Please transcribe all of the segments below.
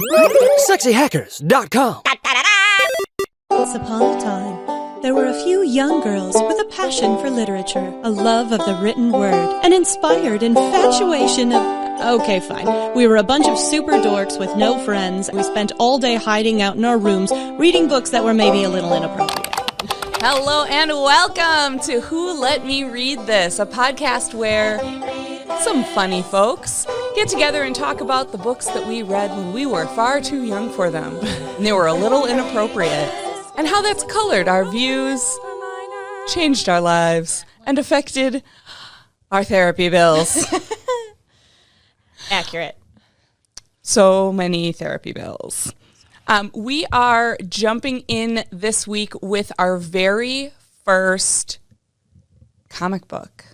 SexyHackers.com. Once upon a time, there were a few young girls with a passion for literature, a love of the written word, an inspired infatuation of... Okay, fine. We were a bunch of super dorks with no friends. We spent all day hiding out in our rooms, reading books that were maybe a little inappropriate. Hello and welcome to Who Let Me Read This, a podcast where some funny folks get together and talk about the books that we read when we were far too young for them, and they were a little inappropriate, and how that's colored our views, changed our lives, and affected our therapy bills. Accurate. So many therapy bills. We are jumping in this week with our very first comic book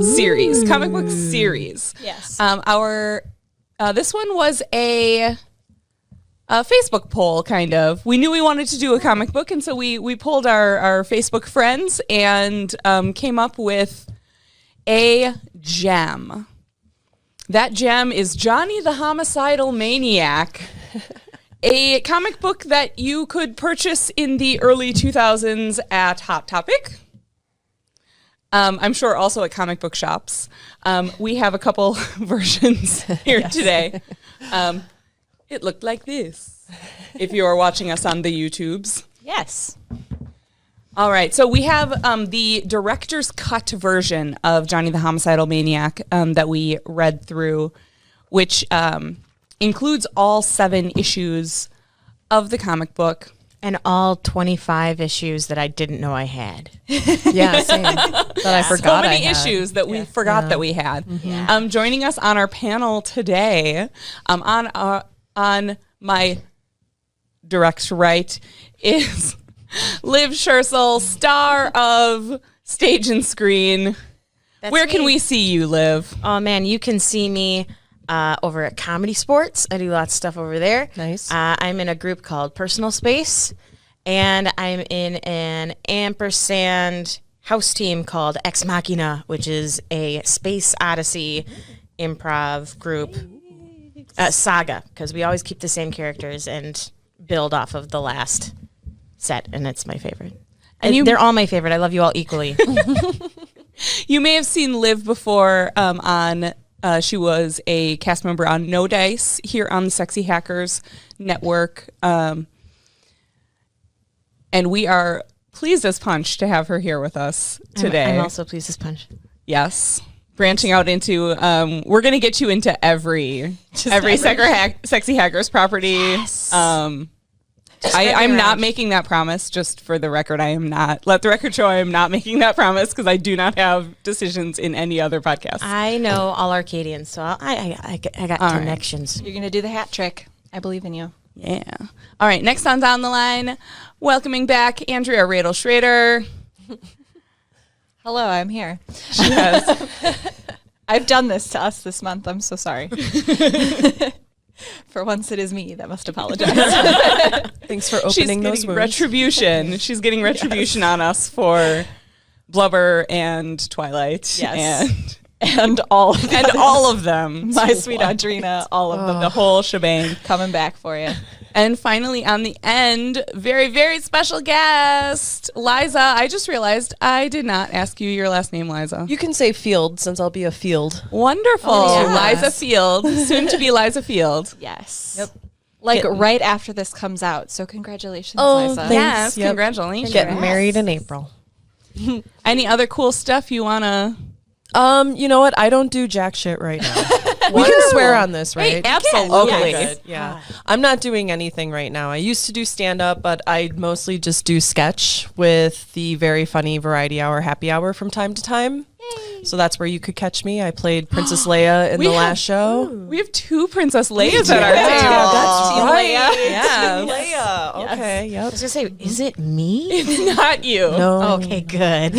series. Comic book series. Yes. This one was a Facebook poll, kind of. We knew we wanted to do a comic book, and so we polled our Facebook friends and came up with a gem. That gem is Johnny the Homicidal Maniac, a comic book that you could purchase in the early 2000s at Hot Topic. I'm sure also at comic book shops. We have a couple versions here today. It looked like this, if you are watching us on the YouTubes. Yes. All right, so we have the director's cut version of Johnny the Homicidal Maniac that we read through, which includes all 7 issues of the comic book. And all 25 issues that I didn't know I had. Yeah, same. That I forgot. So many issues that we forgot that we had. Yeah. Joining us on our panel today, on my direct right, is Liv Shircel, star of Stage and Screen. That's Where can me. we see you, Liv? Oh, man, you can see me over at Comedy Sports. I do lots of stuff over there. Nice. I'm in a group called Personal Space, and I'm in an ampersand house team called Ex Machina, which is a Space Odyssey improv group saga, because we always keep the same characters and build off of the last set, and it's my favorite. And they're all my favorite. I love you all equally. You may have seen Liv before on... she was a cast member on No Dice here on the Sexy Hackers Network. And we are pleased as punch to have her here with us today. I'm also pleased as punch. Yes. Branching out into, we're going to get you into every Sexy Hackers property. Yes. I'm not making that promise, just for the record. I am not. Let the record show I am not making that promise because I do not have decisions in any other podcast. I know all Arcadians, so I got all connections. Right. You're going to do the hat trick. I believe in you. Yeah. All right. Next on down the line, welcoming back Andrea Roedel-Schroeder. Hello, I'm here. She has. I've done this to us this month. I'm so sorry. For once, it is me that must apologize. Thanks for opening those wounds. Retribution. She's getting retribution on us for Blubber and Twilight. Yes. And all of them. And all of them. My sweet Audrina, all of them. The whole shebang. Coming back for you. And finally, on the end, very, very special guest, Liza. I just realized I did not ask you your last name, Liza. You can say Field since I'll be a Field. Wonderful. Oh, yes. Liza Field. Soon to be Liza Field. Yes. Yep. Like right after this comes out. So congratulations, Oh, Liza. thanks. Yes, Yep. congratulations. Getting married in April. Any other cool stuff you want to... You know what? I don't do jack shit right now. We can swear on this, right? Hey, absolutely. Okay, good. Yeah. I'm not doing anything right now. I used to do stand-up, but I mostly just do sketch with the very funny Variety Hour Happy Hour from time to time. So that's where you could catch me. I played Princess Leia in the last show. We have 2 Princess Leias at our table. That's Team right. Leia. Yeah. Yes. Leia. Okay, I yep. was going to say, is it me? It's not you. No. Okay, good.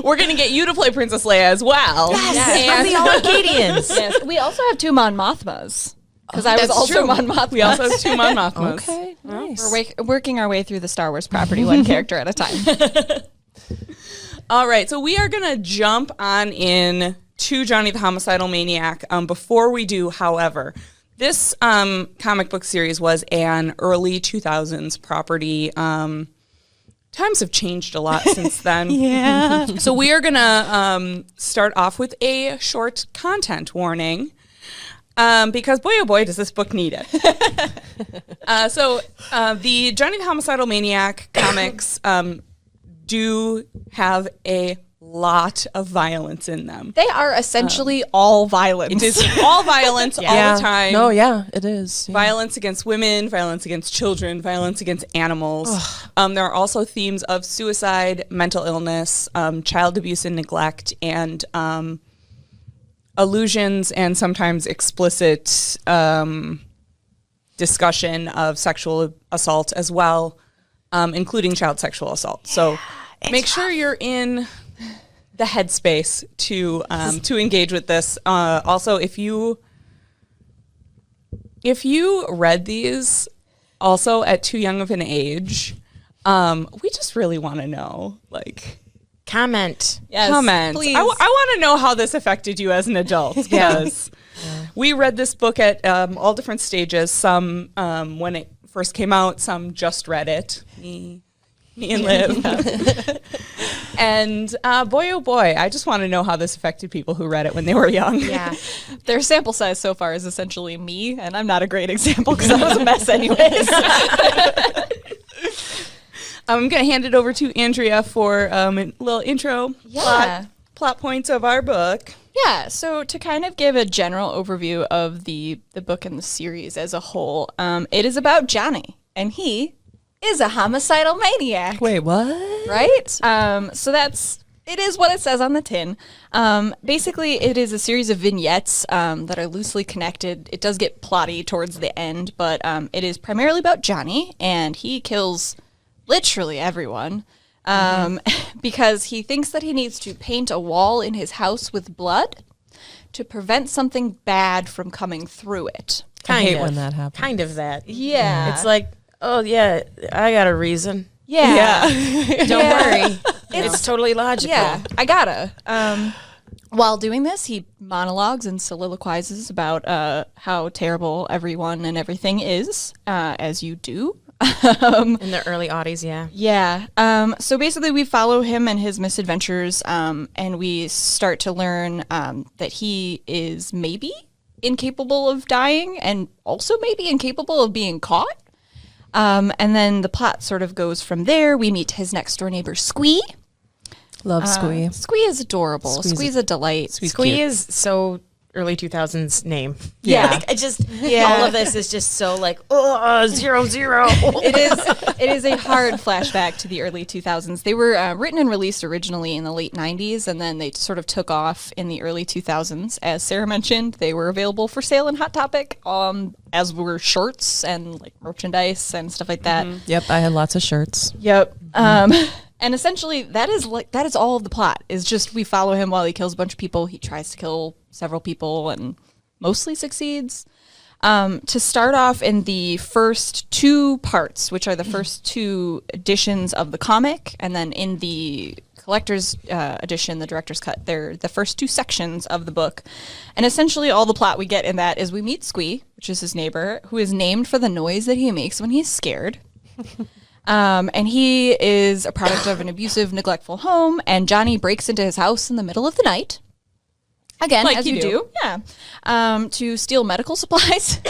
We're going to get you to play Princess Leia as well. Yes, I'm the all Arcadians. Yes. We also have 2 Mon Mothmas. Because I was also Mon Mothma. We also have 2 Mon Mothmas. Okay, nice. We're working our way through the Star Wars property, one character at a time. All right, so we are going to jump on in to Johnny the Homicidal Maniac. Before we do, however, This comic book series was an early 2000s property. Times have changed a lot since then. Yeah. So we are going to start off with a short content warning because boy, oh boy, does this book need it. So the Jhonen the Homicidal Maniac comics do have a lot of violence in them. They are essentially all violence. It is all violence all the time. No, yeah, it is. Yeah. Violence against women, violence against children, violence against animals. There are also themes of suicide, mental illness, child abuse and neglect, and allusions and sometimes explicit discussion of sexual assault as well, including child sexual assault. So make sure you're in the headspace to engage with this. Also, if you read these also at too young of an age, we just really want to know, like, Comment. Yes, comment. please. I want to know how this affected you as an adult because we read this book at all different stages. Some when it first came out, some just read it. Me and Liv. And boy, oh boy, I just want to know how this affected people who read it when they were young. Yeah. Their sample size so far is essentially me, and I'm not a great example because I was a mess anyways. I'm going to hand it over to Andrea for a little intro plot points of our book. Yeah, so to kind of give a general overview of the book and the series as a whole, it is about Johnny, and he is a homicidal maniac. Wait, what? Right? So it is what it says on the tin. Basically, it is a series of vignettes that are loosely connected. It does get plotty towards the end, but it is primarily about Johnny, and he kills literally everyone because he thinks that he needs to paint a wall in his house with blood to prevent something bad from coming through it. I hate when that happens. Kind of that. Yeah. It's like, oh, yeah, I got a reason. Yeah. Don't worry. It's totally logical. Yeah, I gotta. While doing this, he monologues and soliloquizes about how terrible everyone and everything is, as you do. In the early aughties, yeah. Yeah. So basically, we follow him and his misadventures, and we start to learn that he is maybe incapable of dying and also maybe incapable of being caught. And then the plot sort of goes from there. We meet his next door neighbor, Squee. Love Squee. Squee is adorable. Squee's a delight. Squee is so early 2000s name. Yeah. Like, I just, all of this is just so like, oh, 0, 0. It is a hard flashback to the early 2000s. They were written and released originally in the late 90s, and then they sort of took off in the early 2000s. As Sarah mentioned, they were available for sale in Hot Topic, as were shorts and like merchandise and stuff like that. Yep, I had lots of shirts. Yep. And essentially, that is all of the plot. Is just we follow him while he kills a bunch of people. He tries to kill several people and mostly succeeds. To start off in the first two parts, which are the first two editions of the comic, and then in the collector's edition, the director's cut, they're the first two sections of the book. And essentially all the plot we get in that is we meet Squee, which is his neighbor, who is named for the noise that he makes when he's scared. And he is a product of an abusive, neglectful home, and Johnny breaks into his house in the middle of the night. Again, Like as you you do. do. Yeah. To steal medical supplies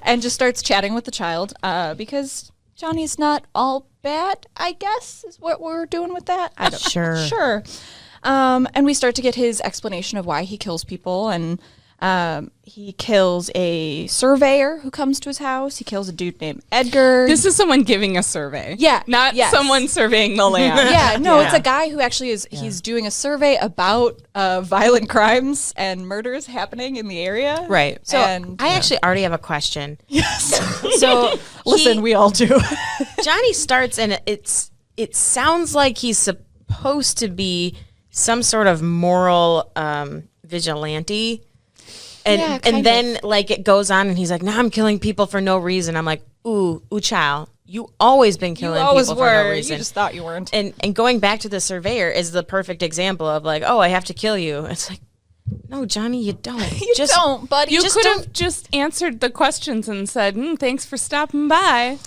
and just starts chatting with the child because Johnny's not all bad, I guess, is what we're doing with that. I don't Sure. And we start to get his explanation of why he kills people, and he kills a surveyor who comes to his house. He kills a dude named Edgar. This is someone giving a survey. Yeah, Not yes. someone surveying the land. Yeah, no, it's a guy who actually is, he's doing a survey about violent crimes and murders happening in the area. Right. So and I actually already have a question. yes. So Listen, we all do. Johnny starts, and it sounds like he's supposed to be some sort of moral vigilante. And then like it goes on, and he's like, "Now I'm killing people for no reason." I'm like, "Ooh, child, you always been killing people for no reason." You just thought you weren't. And going back to the surveyor is the perfect example of like, "Oh, I have to kill you." It's like, No, Johnny, you don't. You don't, buddy. You Just could don't. have just answered the questions and said, "Thanks for stopping by."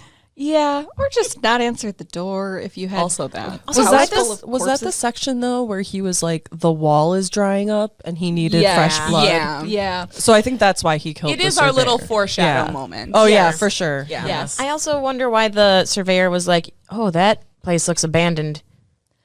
Yeah, or just not answer at the door if you had. Also that. Also, Was house that full of was that the corpses. section though where he was like the wall is drying up and he needed Yeah. fresh blood? Yeah. Yeah. So I think that's why he killed. It the is our little surveyor. foreshadow Yeah. moment. Oh yeah, Yes. for sure. Yeah. Yes. I also wonder why the surveyor was like, "Oh, that place looks abandoned.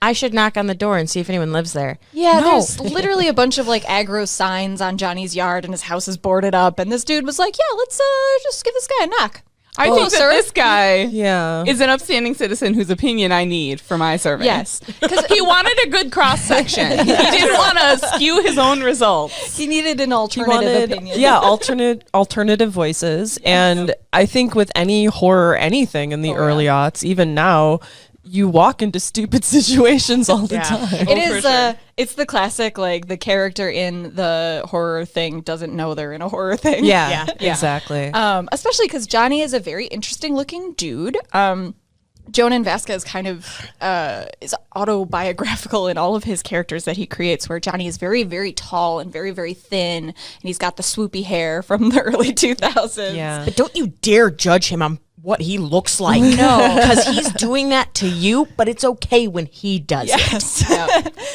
I should knock on the door and see if anyone lives there." Yeah, No. there's literally a bunch of like aggro signs on Johnny's yard, and his house is boarded up. And this dude was like, "Yeah, let's just give this guy a knock." I think that sir. this guy Yeah. is an upstanding citizen whose opinion I need for my survey. Yes, Because he wanted a good cross section. He didn't want to skew his own results. he needed an He alternative wanted, opinion. yeah, alternative voices. And I think with any horror, anything in the early aughts, even now, you walk into stupid situations all the time. It is. for sure. It's the classic. Like the character in the horror thing doesn't know they're in a horror thing. Yeah, exactly. Especially because Johnny is a very interesting looking dude. Jhonen Vasquez kind of is autobiographical in all of his characters that he creates, where Johnny is very, very tall and very, very thin, and he's got the swoopy hair from the early 2000s. yeah. But don't you dare judge him on what he looks like. No, because he's doing that to you. But it's okay when he does it. Yes,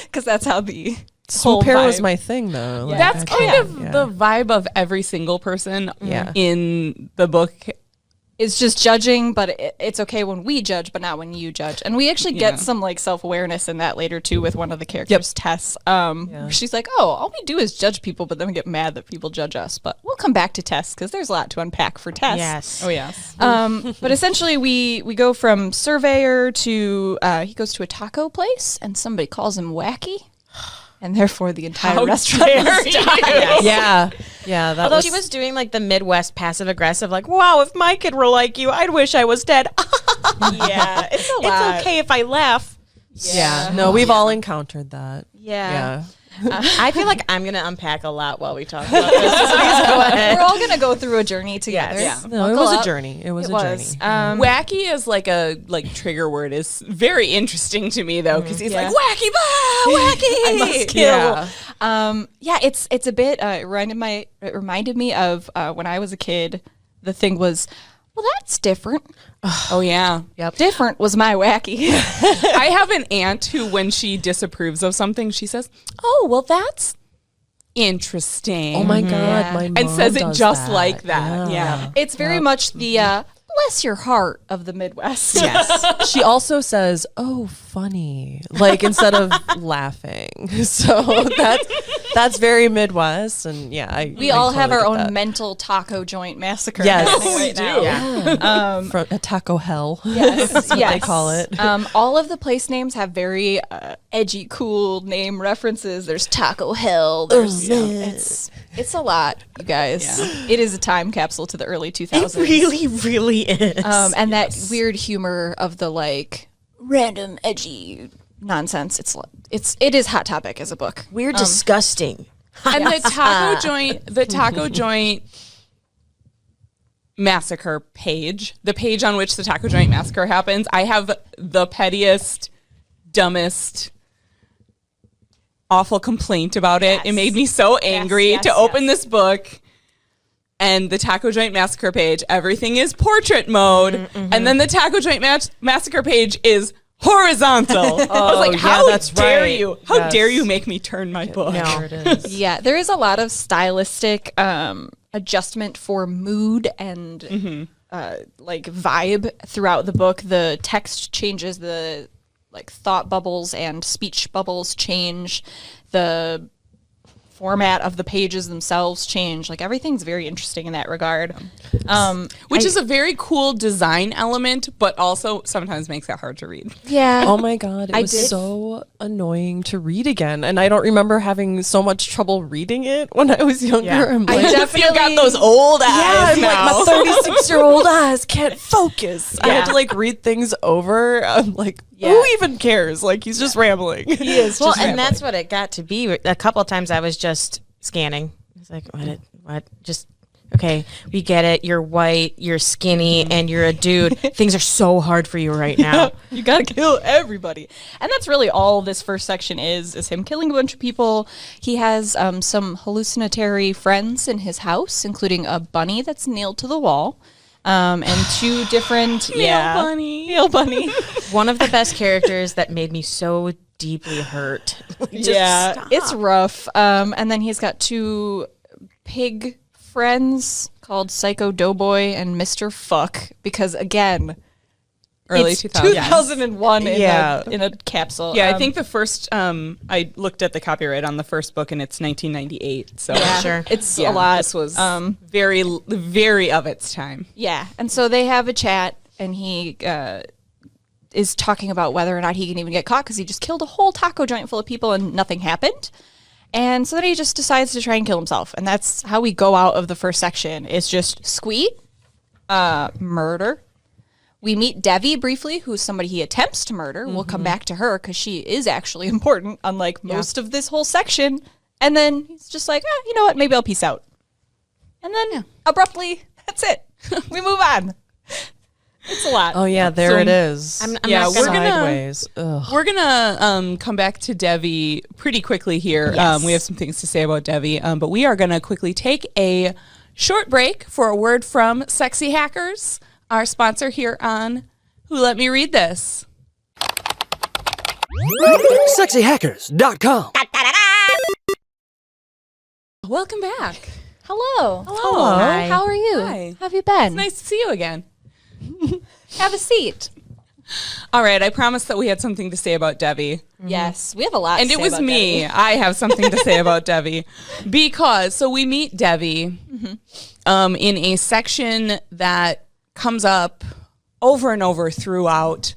because that's how the Swoop hair was vibe. my thing though. Like, That's I kind can't- of yeah. the vibe of every single person Yeah. in the book. It's just judging, but it's okay when we judge, but not when you judge. And we actually Yeah. get some like self-awareness in that later too with one of the characters, Tess. She's like, "Oh, all we do is judge people, but then we get mad that people judge us." But we'll come back to Tess because there's a lot to unpack for Tess. Yes. Oh, yes. But essentially, we go from surveyor to he goes to a taco place, and somebody calls him wacky, and therefore the entire restaurant. Yeah. Yeah. That Although she was doing like the Midwest passive aggressive, like, "Wow, if my kid were like you, I'd wish I was dead." Yeah, it's a lot. It's okay if I laugh. Yeah. No, we've all encountered that. Yeah. I feel like I'm gonna unpack a lot while we talk about this. So please go ahead. We're all gonna go through a journey together. Yes. No, it Buckle was up. a journey. It was It a was. journey. Wacky is like a trigger word is very interesting to me though because he's like wacky, bah, wacky. I must kill. Yeah. It's a bit. It reminded me of when I was a kid. The thing was, well, that's different. Oh yeah. Different was my wacky. I have an aunt who, when she disapproves of something, she says, "Oh, well, that's interesting." Oh my God, my mom and says it does just that. like that. Yeah. It's very much the bless your heart of the Midwest. Yes. She also says, "Oh, funny," like instead of laughing. So that's very Midwest, and yeah, We I all have our totally own get that. mental taco joint massacre. Yes. happening We right do. now. From a taco hell. Yes, That's what they call it. All of the place names have very edgy, cool name references. There's Taco Hell. There's it's a lot, you guys. It is a time capsule to the early 2000s. It really is. And that weird humor of the like random edgy nonsense. It is Hot Topic as a book. We're disgusting. And the taco joint massacre page, the page on which the taco joint massacre happens, I have the pettiest, dumbest, awful complaint about it. It made me so angry to open this book. And the taco joint massacre page, everything is portrait mode, and then the taco joint massacre page is horizontal. I was like, how that's dare right. you? How Yes. dare you make me turn my book? There it is. Yeah, there is a lot of stylistic adjustment for mood and like vibe throughout the book. The text changes, the like thought bubbles and speech bubbles change, the format of the pages themselves change. Like everything's very interesting in that regard. Which is a very cool design element, but also sometimes makes it hard to read. Yeah. Oh my God, it was so annoying to read again. And I don't remember having so much trouble reading it when I was younger. I'm like, You got those old eyes now. my 36-year-old eyes can't focus. I had to like read things over. I'm like, who even cares? Like he's just rambling. He is. Well, and that's what it got to be. A couple of times I was just scanning. It's like, what? Just okay, we get it. You're white, you're skinny, and you're a dude. Things are so hard for you right now. You gotta kill everybody. And that's really all this first section is him killing a bunch of people. He has some hallucinatory friends in his house, including a bunny that's nailed to the wall. And two different NailBunny. One of the best characters that made me so deeply hurt. Stop. It's rough. And then he's got two pig friends called Psycho Doughboy and Mr. Fuck, because again, Early it's 2000s. 2001 in a capsule. Yeah, I think the first, I looked at the copyright on the first book and it's 1998. So Sure. it's a lot. This was very, very of its time. Yeah, and so they have a chat, and he is talking about whether or not he can even get caught because he just killed a whole taco joint full of people and nothing happened. And so then he just decides to try and kill himself, and that's how we go out of the first section. It's just Squee, murder. We meet Devi briefly, who's somebody he attempts to murder. We'll come back to her because she is actually important, unlike most of this whole section. And then he's just like, you know what? Maybe I'll peace out. And then abruptly, that's it. We move on. It's a lot. Oh yeah, there it is. I'm Yeah, not we're gonna, gonna- Sideways. Ugh. We're gonna come back to Devi pretty quickly here. Yes. We have some things to say about Devi, but we are gonna quickly take a short break for a word from Sexy Hackers, our sponsor here on Who Let Me Read This. SexyHackers.com. Welcome back. Hello. Hello. Hi. How are you? Hi. How have you been? It's nice to see you again. Have a seat. All right, I promised that we had something to say about Devi. Yes, we have a lot And to it say was about me. Debbie. I have something to say about Devi because so we meet Devi in a section that comes up over and over throughout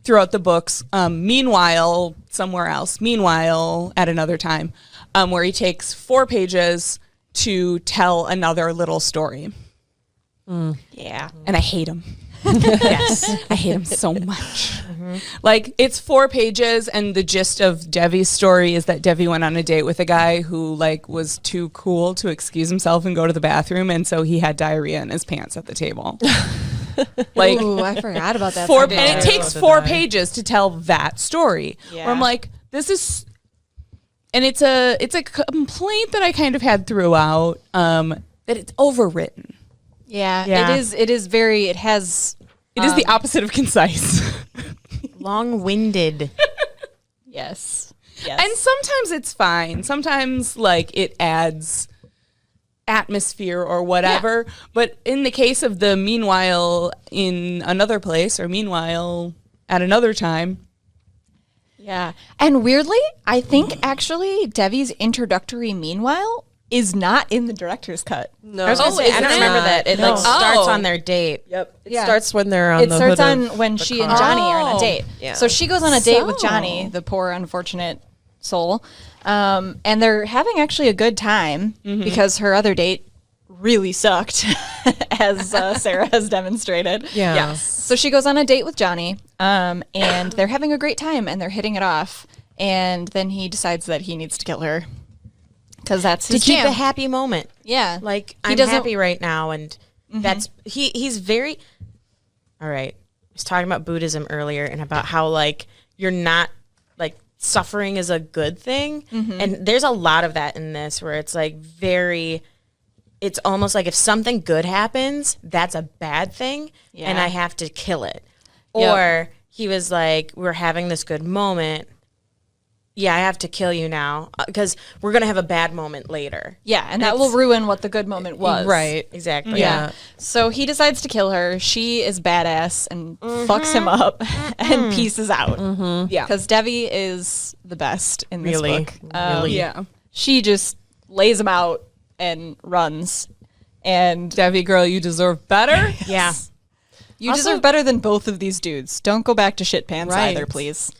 the books. Meanwhile, somewhere else. Meanwhile, at another time, where he takes 4 pages to tell another little story, Yeah. and I hate him. Yes, I hate him so much. Like, it's 4 pages, and the gist of Devi's story is that Devi went on a date with a guy who, like, was too cool to excuse himself and go to the bathroom, and so he had diarrhea in his pants at the table. Like, Ooh, I forgot about that. 4, subject. and it takes 4 pages to tell that story. Yeah. Where I'm like, this is, and it's a complaint that I kind of had throughout, that it's overwritten. Yeah, it is very, it has, It is the opposite of concise. Long-winded. yes. And sometimes it's fine. Sometimes, like, it adds atmosphere or whatever. But in the case of the meanwhile in another place or meanwhile at another time. Yeah. And weirdly, I think actually Devi's introductory meanwhile is not in the director's cut. No, I was gonna say, I don't remember that. It like starts Oh. on their date. Yep. It Yeah. starts when they're on It the starts hood of on when the she and car. Johnny are on a Oh. date. Yeah. So she goes on a date with So. Johnny, the poor unfortunate soul. And they're having actually a good time because her other date really sucked, as Sarah has demonstrated. Yeah. So she goes on a date with Johnny, and they're having a great time, and they're hitting it off. And then he decides that he needs to kill her because that's To his keep jam. a happy moment. Yeah, Like, He I'm doesn't- happy right now, and that's he's very all right. I was talking about Buddhism earlier and about how like you're not like suffering is a good thing. And there's a lot of that in this where it's like very it's almost like if something good happens, that's a bad thing and Yeah. I have to kill it. Yep. Or he was like, we're having this good moment. Yeah, I have to kill you now because we're going to have a bad moment later. Yeah, and that will ruin what the good moment was. Right. Exactly. Yeah. So he decides to kill her. She is badass and fucks him up and pieces out. Yeah. Because Devi is the best in this Really? book. Yeah. She just lays him out and runs. And Devi girl, you deserve better. Yeah. you deserve better than both of these dudes. Don't go back to shit pants Right. either, please.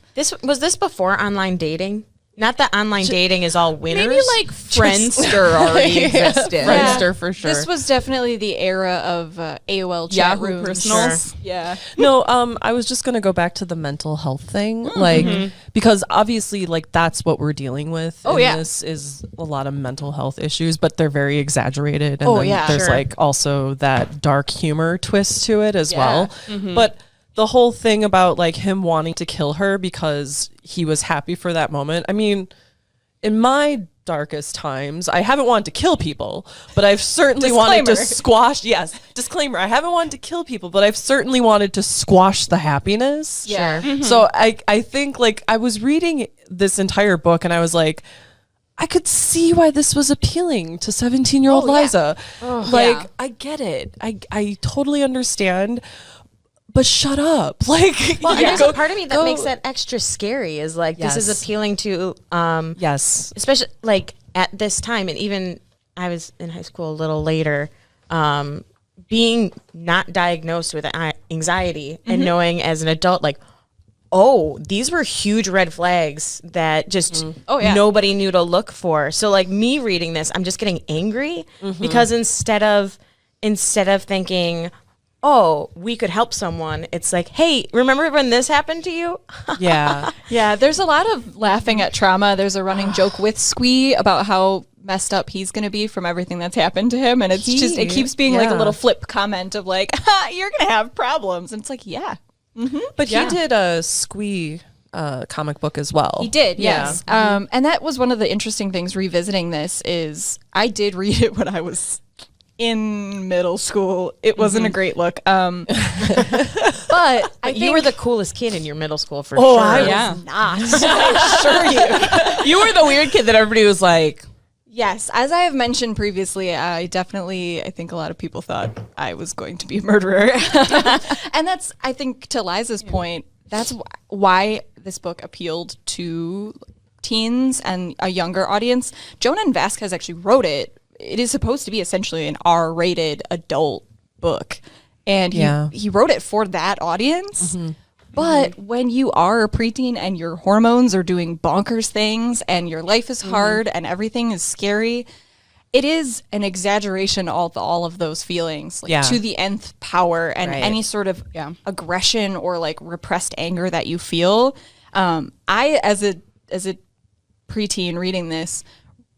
Was this before online dating? Not that online dating is all winners. Maybe like Friendster already existed. Friendster for sure. This was definitely the era of AOL chat Yahoo rooms. personals. Sure. Yeah. No, I was just gonna go back to the mental health thing, like because obviously, like that's what we're dealing with. Oh, in yeah. This is a lot of mental health issues, but they're very exaggerated. And Oh, then yeah. there's Sure. like also that dark humor twist to it as Yeah. well. But the whole thing about like him wanting to kill her because he was happy for that moment. I mean, in my darkest times, I haven't wanted to kill people, but I've certainly wanted to Disclaimer. squash. Yes, disclaimer. I haven't wanted to kill people, but I've certainly wanted to squash the happiness. Yeah. So I think like I was reading this entire book and I was like, I could see why this was appealing to 17-year-old Oh, yeah. Liza. Like Yeah. I get it. I totally understand. But shut up. Like Well, yeah. there's a part of me that makes that extra scary is like, this is Yes. appealing to, Yes. especially like at this time. And even I was in high school a little later, being not diagnosed with anxiety and knowing as an adult, like, oh, these were huge red flags that just Oh, yeah. nobody knew to look for. So like me reading this, I'm just getting angry because instead of thinking, oh, we could help someone, it's like, hey, remember when this happened to you? Yeah. Yeah, there's a lot of laughing at trauma. There's a running joke with Squee about how messed up he's going to be from everything that's happened to him. And it's just, it keeps being like a yeah. little flip comment of like, ha, you're going to have problems. And it's like, yeah. But he did a Squee comic book as well. He did, Yeah. yes. And that was one of the interesting things revisiting this is I did read it when I was in middle school. It wasn't a great look. But I think You were the coolest kid in your middle school for Oh, sure. I was Yeah. not. I assure you. You were the weird kid that everybody was like, Yes, as I have mentioned previously, I think a lot of people thought I was going to be a murderer. And that's, I think, to Liza's point, that's why this book appealed to teens and a younger audience. Jhonen Vasquez actually wrote it. It is supposed to be essentially an R-rated adult book. And he wrote it for that audience. But when you are a preteen and your hormones are doing bonkers things and your life is hard and everything is scary, it is an exaggeration of all of those feelings, like to the nth power, and any sort of aggression or like repressed anger that you feel. I, as a preteen reading this,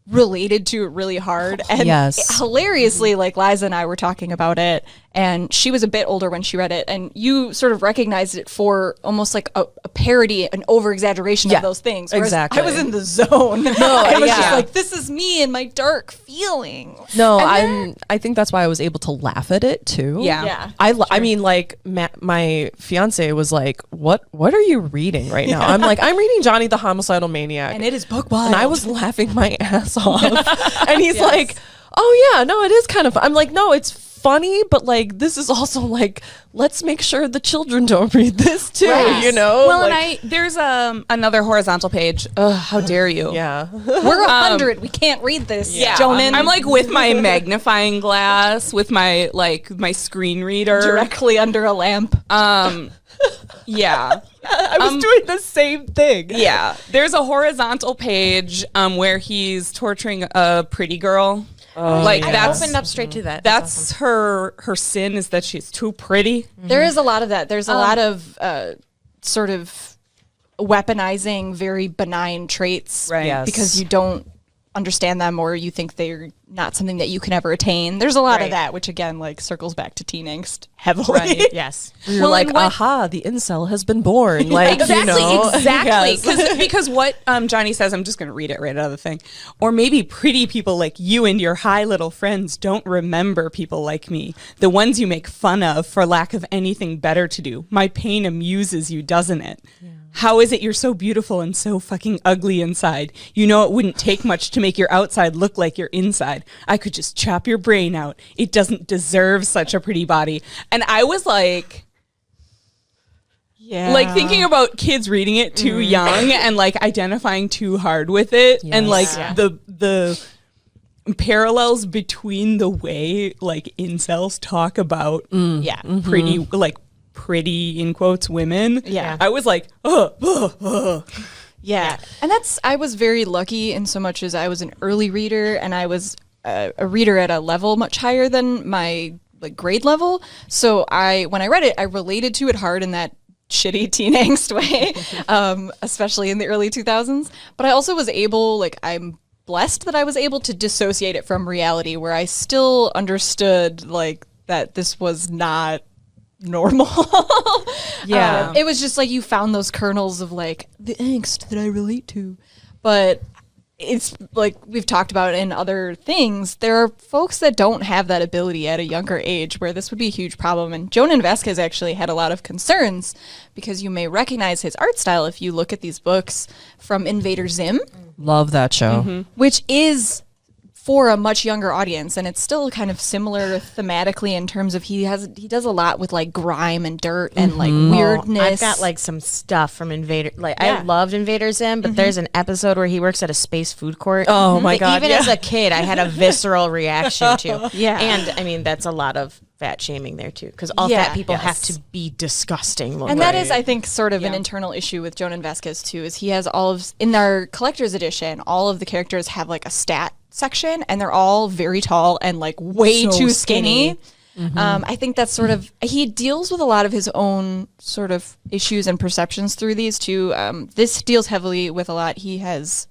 related to it really hard. And hilariously, like Liza and I were talking about it, and she was a bit older when she read it, and you sort of recognized it for almost like a parody, an over-exaggeration of those things. Whereas exactly. I was in the zone. I was just like, this is me and my dark feelings. No, And I think that's why I was able to laugh at it too. Yeah. I mean, like my fiance was like, "What are you reading right now?" I'm like, "I'm reading Johnny the Homicidal Maniac," And it is book wild. and I was laughing my ass off. And he's like, "Oh yeah, no, it is kind of." I'm like, "No, it's funny, but like this is also like, let's make sure the children don't read this too." Right. You know? well, like, and there's another horizontal page. Ugh, how dare you? yeah. We're 100. We can't read this. Yeah, Jhonen. I'm like with my magnifying glass, with my my screen reader. directly under a lamp. Yeah. I was doing the same thing. Yeah. There's a horizontal page where he's torturing a pretty girl. Like I that's opened up straight to that. that's her sin is that she's too pretty. There is a lot of that. There's a lot of sort of weaponizing very benign traits, Right. Yes. because you don't understand them or you think they're not something that you can ever attain. There's a lot of that, which again, like circles back to teen angst heavily. Yes. You're Well, like, and what- aha, the incel has been born. Like, Exactly, you know? exactly. Yes. Because what Johnny says, I'm just going to read it right out of the thing. Or maybe pretty people like you and your high little friends don't remember people like me. The ones you make fun of for lack of anything better to do. My pain amuses you, doesn't it? Yeah. How is it you're so beautiful and so fucking ugly inside? You know it wouldn't take much to make your outside look like your inside. I could just chop your brain out. It doesn't deserve such a pretty body. And I was like... Yeah. Like thinking about kids reading it too young and like identifying too hard with it, and like the parallels between the way like incels talk about pretty in quotes women. Yeah. I was like, Yeah. And I was very lucky in so much as I was an early reader, and I was a reader at a level much higher than my grade level. So when I read it, I related to it hard in that shitty teen angst way, especially in the early 2000s. But I also was able, I'm blessed that I was able to dissociate it from reality, where I still understood that this was not normal. Yeah. It was just you found those kernels of the angst that I relate to. But it's we've talked about in other things, there are folks that don't have that ability at a younger age, where this would be a huge problem. And Jhonen Vasquez actually had a lot of concerns, because you may recognize his art style if you look at these books from Invader Zim. Love that show. Which is for a much younger audience, and it's still kind of similar thematically in terms of he does a lot with grime and dirt and weirdness. I've got some stuff from Invader. I loved Invader Zim, but there's an episode where he works at a space food court. Oh my God! Even as a kid, I had a visceral reaction to. Yeah. And I mean, that's a lot of fat shaming there too, because all fat people have to be disgusting. And that is, I think, sort of an internal issue with Jhonen Vasquez too, is he has in our collector's edition, all of the characters have a stat section, and they're all very tall and way too skinny. I think that's sort of, he deals with a lot of his own sort of issues and perceptions through these too. This deals heavily with a lot. He has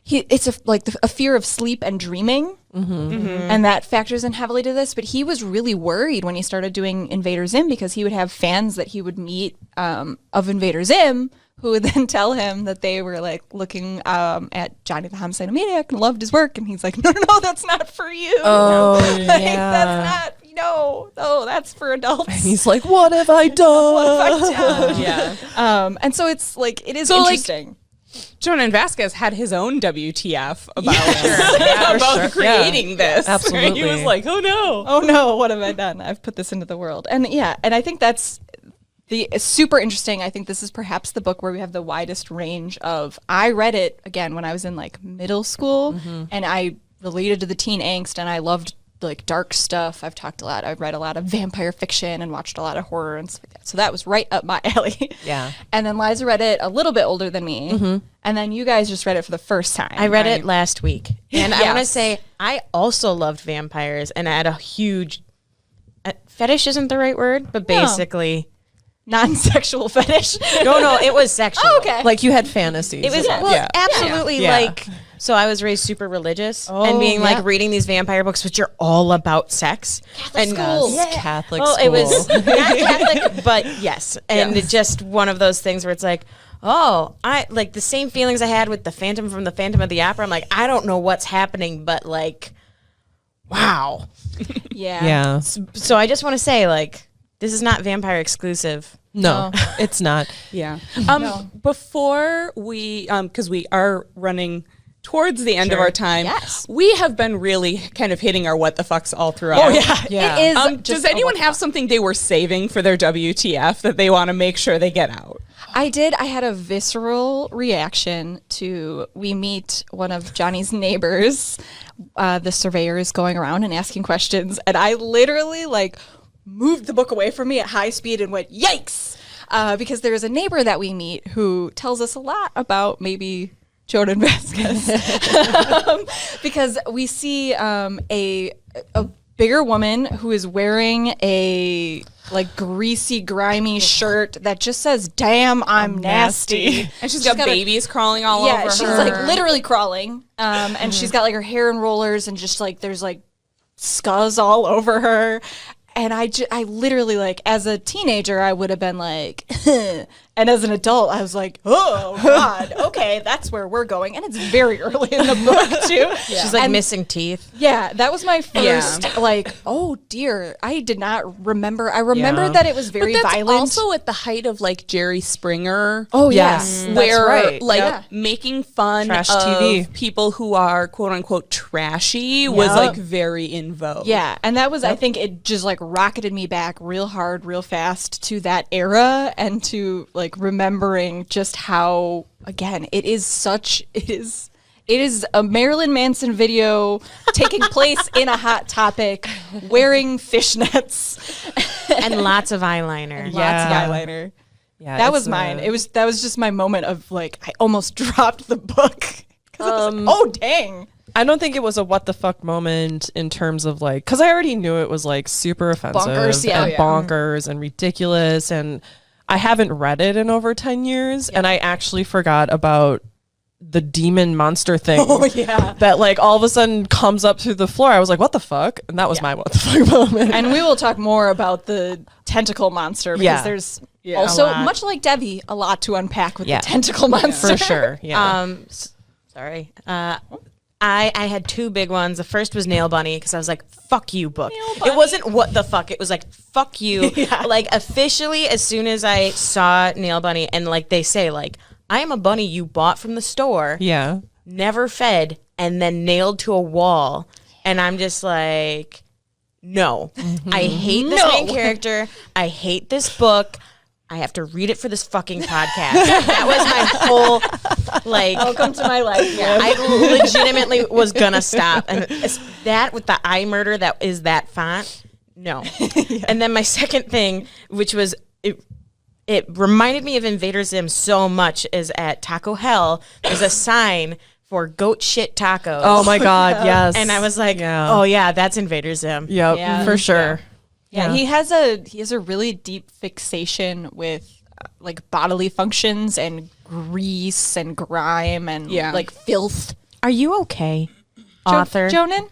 it's a fear of sleep and dreaming, and that factors in heavily to this. But he was really worried when he started doing Invader Zim, because he would have fans that he would meet of Invader Zim who would then tell him that they were looking at Johnny the Homicidal Maniac and loved his work, and he's like, no, that's not for you. Oh, that's not, no, that's for adults. And he's like, what have I done? What have I done? Yeah. And so it's it is interesting. Jhonen Vasquez had his own WTF about creating this. Absolutely. He was like, oh no, what have I done? I've put this into the world. And and I think that's super interesting. I think this is perhaps the book where we have the widest range of, I read it again when I was in middle school, and I related to the teen angst, and I loved dark stuff. I've read a lot of vampire fiction and watched a lot of horror and stuff like that. So that was right up my alley. Yeah. And then Liza read it a little bit older than me. And then you guys just read it for the first time. I read it last week. And I want to say, I also loved vampires, and I had a huge fetish isn't the right word, but basically non-sexual fetish. No, it was sexual. Oh, okay. You had fantasies. It was absolutely so I was raised super religious, and being reading these vampire books, which are all about sex. Catholic schools. Catholic well, school. it was not Catholic, but yes. And it's just one of those things where it's I the same feelings I had with the Phantom from the Phantom of the Opera. I'm I don't know what's happening, but wow. Yeah. So I just want to say, this is not vampire exclusive. No, it's not. Yeah. Before we, because we are running towards the end of our time, we have been really kind of hitting our what the fucks all throughout. Oh, yeah. It is. Does anyone have something they were saving for their WTF that they want to make sure they get out? I did. I had a visceral reaction to, we meet one of Johnny's neighbors. The surveyor is going around and asking questions, and I literally moved the book away from me at high speed and went, yikes! Because there's a neighbor that we meet who tells us a lot about maybe Jhonen Vasquez. Because we see a bigger woman who is wearing a greasy, grimy shirt that just says, damn, I'm nasty. And she's got babies crawling all over her. Yeah, she's literally crawling. And she's got her hair in rollers, and just there's scuzz all over her. And I literally, as a teenager, I would have been and as an adult, I was oh, God, okay, that's where we're going. And it's very early in the book, too. She's missing teeth. Yeah, that was my first, oh, dear. I did not remember. I remembered that it was very but that's violent. Also at the height of, Jerry Springer. Oh, yes. Where, that's right. making fun Trash of TV. people who are, quote-unquote, trashy was, very in vogue. Yeah, and that was, I think, it just, rocketed me back real hard, real fast to that era, and to, remembering just how, again, it is a Marilyn Manson video taking place in a Hot Topic, wearing fishnets and lots of eyeliner. Lots of eyeliner. Yeah, That it's was mine. That was just my moment of like I almost dropped the book because I was like, oh dang. I don't think it was a what the fuck moment in terms of like, because I already knew it was like super offensive Bonkers, yeah. and bonkers and ridiculous, and I haven't read it in over 10 years, and I actually forgot about the demon monster thing. Oh yeah. That like all of a sudden comes up through the floor. I was like, what the fuck? And that was my what the fuck moment. And we will talk more about the tentacle monster because there's also, much like Devi, a lot to unpack with the tentacle monster. For sure. Yeah. Sorry. I had two big ones. The first was NailBunny because I was like, fuck you, book. It wasn't what the fuck. It was like, fuck you. Like, officially, as soon as I saw NailBunny, and like they say, like, I am a bunny you bought from the store, never fed, and then nailed to a wall. And I'm just like, no. I hate this main character. I hate this book. I have to read it for this fucking podcast. That was my whole, like... Welcome to my life, man. I legitimately was gonna stop. And that with the eye murder that is that font, no. And then my second thing, which was... It reminded me of Invader Zim so much, is at Taco Hell, there's a sign for goat shit tacos. Oh my God, yes. And I was like, oh yeah, that's Invader Zim. Yep, for sure. Yeah, he has a really deep fixation with like bodily functions and grease and grime and like filth. Are you okay, author? Jhonen?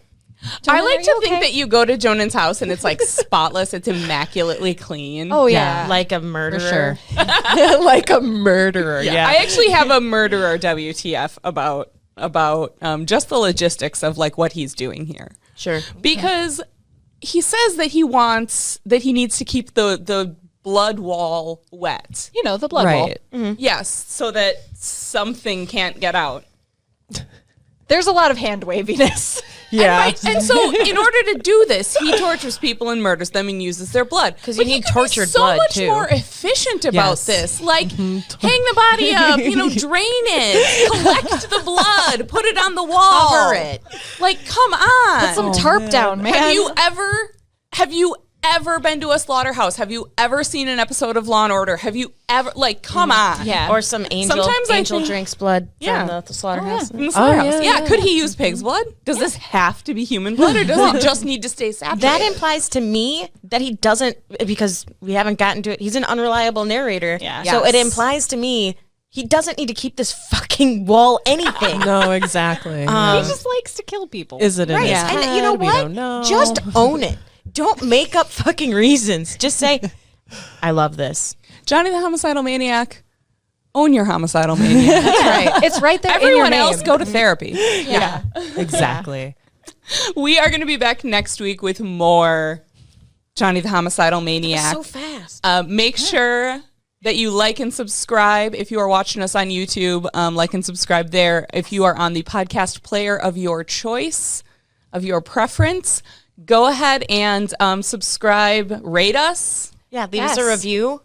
I like to think that you go to Jonen's house and it's like spotless. It's immaculately clean. Oh yeah, like a murderer. For sure. Like a murderer. Yeah. I actually have a murderer WTF about just the logistics of like what he's doing here. Sure. Because he says that he needs to keep the blood wall wet. You know, the blood wall. Mm-hmm. Yes, so that something can't get out. There's a lot of hand waviness. Yeah. And so in order to do this, he tortures people and murders them and uses their blood. Because you need tortured so blood, much too. more efficient about this. Like, hang the body up, drain it, collect the blood, put it on the wall. Cover it. Like, come on. Put some tarp down, man. Have you ever been to a slaughterhouse? Have you ever seen an episode of Law and Order? Have you ever, like, come on. Yeah. Or some angel drinks blood from the slaughterhouse. From the slaughterhouse. Yeah. Could he use pig's blood? Does this have to be human blood, or does it just need to stay saturated? That implies to me that he doesn't, because we haven't gotten to it, he's an unreliable narrator. Yeah. So it implies to me he doesn't need to keep this fucking wall anything. No, exactly. He just likes to kill people. Is it in Right. his And head? you know We what? don't know. Just own it. Don't make up fucking reasons. Just say, I love this. Johnny the Homicidal Maniac, own your homicidal maniac. That's right. It's right there. Everyone in your else, name. go to therapy. Yeah. Exactly. We are going to be back next week with more Johnny the Homicidal Maniac. So fast. Make sure that you like and subscribe. If you are watching us on YouTube, like and subscribe there. If you are on the podcast player of your choice, of your preference, go ahead and subscribe, rate us. Yeah, leave us a review.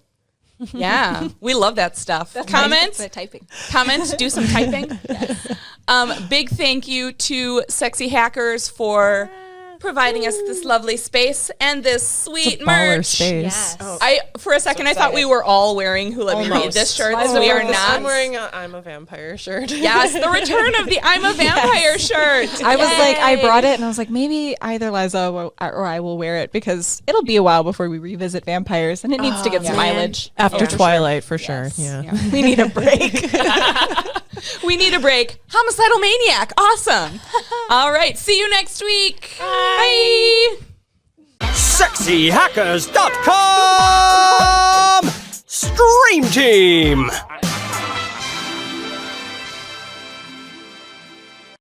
Yeah, we love that stuff. Comment, typing. comment, do some typing. Big thank you to Sexy Hackers for providing us this lovely space and this sweet Baller merch. space. I for a second I thought we were all wearing Who Let Me Read This shirts. We are not. I'm wearing a I'm a Vampire shirt. Yes, the return of the I'm a Vampire shirt. I was like, I brought it and I was like, maybe either Liza or I will wear it because it'll be a while before we revisit vampires and it needs to get some mileage. After Twilight, for sure. Yeah. We need a break. We need a break. Homicidal Maniac. Awesome. All right. See you next week. Bye. SexyHackers.com Stream Team.